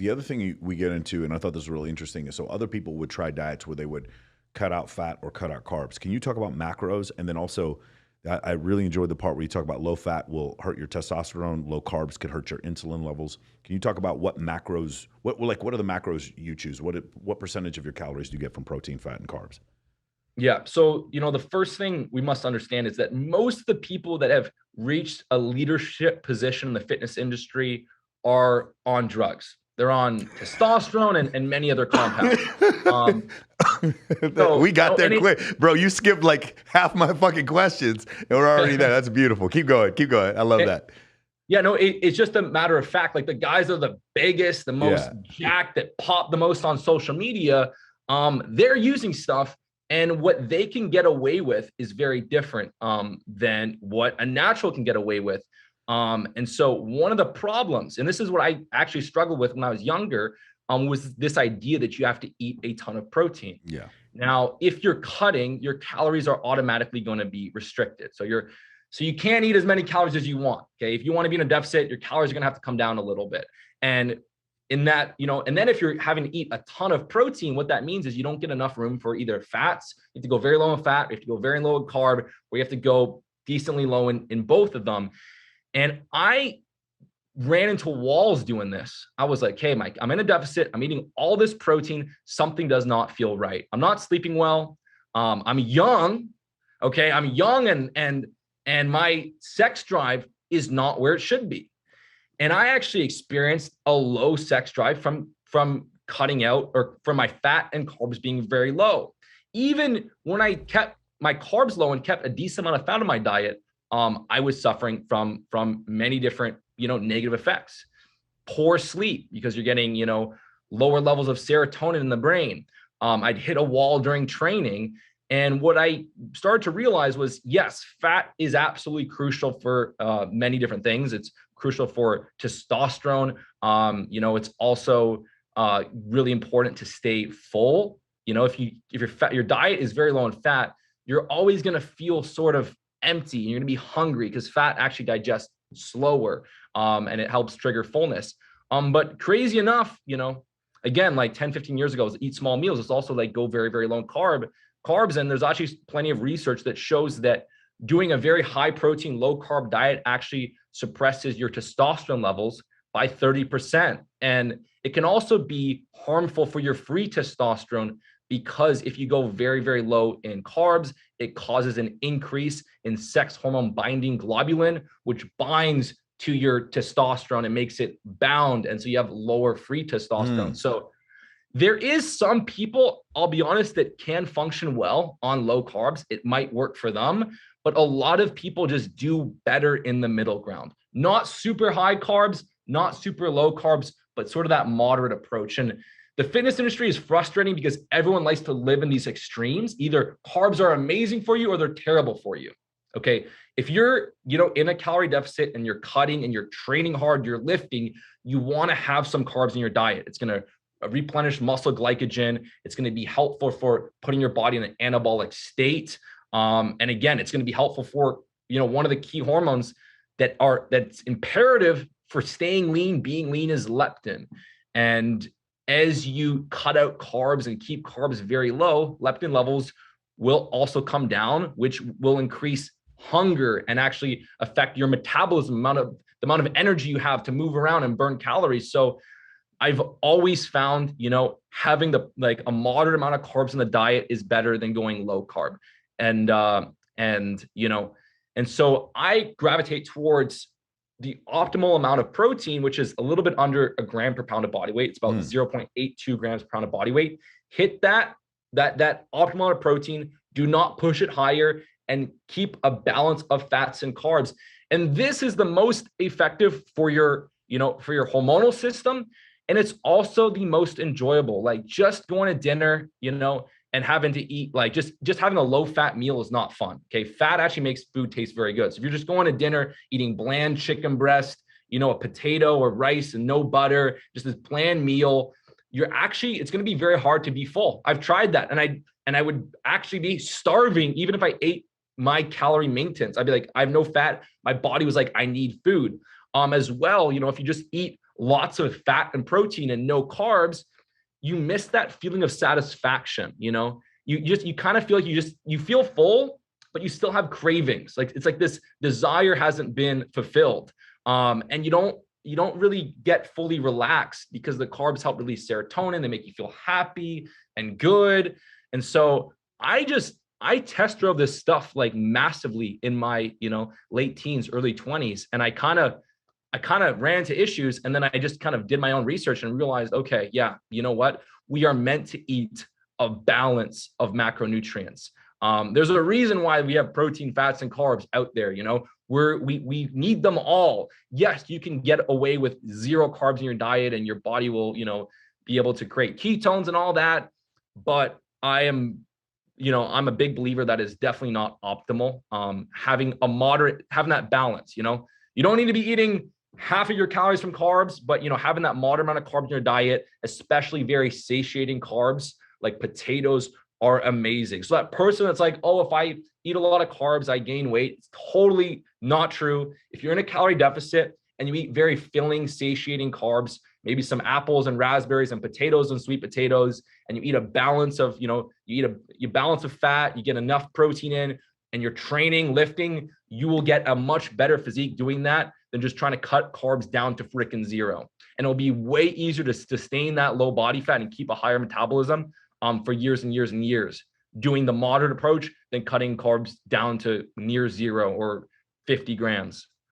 the other thing we get into, and I thought this was really interesting, is so other people would try diets where they would cut out fat or cut out carbs. Can you talk about macros? And then also, I really enjoyed the part where you talk about low fat will hurt your testosterone, low carbs could hurt your insulin levels. Can you talk about what macros, what are the macros you choose? What percentage of your calories do you get from protein, fat, and carbs? Yeah. So, the first thing we must understand is that most of the people that have reached a leadership position in the fitness industry are on drugs. They're on testosterone and many other compounds. We got there quick. Bro, you skipped like half my fucking questions and we're already there. That's beautiful. Keep going. Keep going. I love that. Yeah, no, it's just a matter of fact. Like the guys that are the biggest, the most jacked, that pop the most on social media, they're using stuff. And what they can get away with is very different than what a natural can get away with. And so one of the problems, and this is what I actually struggled with when I was younger, was this idea that you have to eat a ton of protein. Yeah. Now, if you're cutting, your calories are automatically going to be restricted. So you can't eat as many calories as you want. Okay. If you want to be in a deficit, your calories are going to have to come down a little bit. And in that, and then if you're having to eat a ton of protein, what that means is you don't get enough room for either fats. You have to go very low in fat, you have to go very low in carb, or you have to go decently low in both of them. And I ran into walls doing this. I was like, hey, Mike, I'm in a deficit. I'm eating all this protein. Something does not feel right. I'm not sleeping well. I'm young. Okay. I'm young and my sex drive is not where it should be. And I actually experienced a low sex drive from cutting out, or from my fat and carbs being very low. Even when I kept my carbs low and kept a decent amount of fat in my diet, I was suffering from many different, negative effects. Poor sleep, because you're getting, lower levels of serotonin in the brain. I'd hit a wall during training. And what I started to realize was, yes, fat is absolutely crucial for many different things. It's crucial for testosterone. It's also really important to stay full. If your diet is very low in fat, you're always going to feel sort of empty. You're going to be hungry because fat actually digests slower, and it helps trigger fullness. But crazy enough, again, like 10, 15 years ago, it was eat small meals. It's also like go very, very low in carbs. And there's actually plenty of research that shows that doing a very high protein, low carb diet actually suppresses your testosterone levels by 30%. And it can also be harmful for your free testosterone, because if you go very, very low in carbs, it causes an increase in sex hormone binding globulin, which binds to your testosterone and makes it bound. And so you have lower free testosterone. So there is some people, I'll be honest, that can function well on low carbs. It might work for them, but a lot of people just do better in the middle ground. Not super high carbs, not super low carbs, but sort of that moderate approach. And the fitness industry is frustrating because everyone likes to live in these extremes. Either carbs are amazing for you or they're terrible for you. Okay. If you're, in a calorie deficit and you're cutting and you're training hard, you're lifting, you want to have some carbs in your diet. It's going to replenish muscle glycogen. It's going to be helpful for putting your body in an anabolic state. And again, it's going to be helpful for, one of the key hormones that's imperative for staying lean, being lean, is leptin. And as you cut out carbs and keep carbs very low, leptin levels will also come down, which will increase hunger and actually affect your metabolism, the amount of energy you have to move around and burn calories. So I've always found, having a moderate amount of carbs in the diet is better than going low carb. And so I gravitate towards the optimal amount of protein, which is a little bit under a gram per pound of body weight. It's about 0.82 grams per pound of body weight. Hit that optimal amount of protein. Do not push it higher, and keep a balance of fats and carbs. And this is the most effective for your hormonal system. And it's also the most enjoyable. Like just going to dinner, and having to eat, like just having a low fat meal is not fun. Okay. Fat actually makes food taste very good. So if you're just going to dinner, eating bland chicken breast, a potato or rice and no butter, just this bland meal, it's going to be very hard to be full. I've tried that. And I would actually be starving even if I ate my calorie maintenance. I'd be like, I have no fat. My body was like, I need food. As well, if you just eat lots of fat and protein and no carbs, you miss that feeling of satisfaction. You kind of feel like you feel full, but you still have cravings. Like it's like this desire hasn't been fulfilled. And you don't really get fully relaxed because the carbs help release serotonin. They make you feel happy and good. And so I test drove this stuff like massively in my, late teens, early 20s. And I kind of ran into issues. And then I just kind of did my own research and realized, okay, yeah, you know what? We are meant to eat a balance of macronutrients. There's a reason why we have protein, fats, and carbs out there. We need them all. Yes, you can get away with 0 carbs in your diet and your body will, be able to create ketones and all that. But I'm a big believer that is definitely not optimal. Having that balance, you don't need to be eating half of your calories from carbs, but, having that moderate amount of carbs in your diet, especially very satiating carbs like potatoes, are amazing. So that person that's like, oh, if I eat a lot of carbs, I gain weight. It's totally not true. If you're in a calorie deficit and you eat very filling, satiating carbs, maybe some apples and raspberries and potatoes and sweet potatoes, and you eat a balance of, you balance of fat, you get enough protein in, and you're training, lifting, you will get a much better physique doing that than just trying to cut carbs down to freaking 0. And it'll be way easier to sustain that low body fat and keep a higher metabolism for years and years and years, doing the moderate approach than cutting carbs down to near 0 or 50 grams.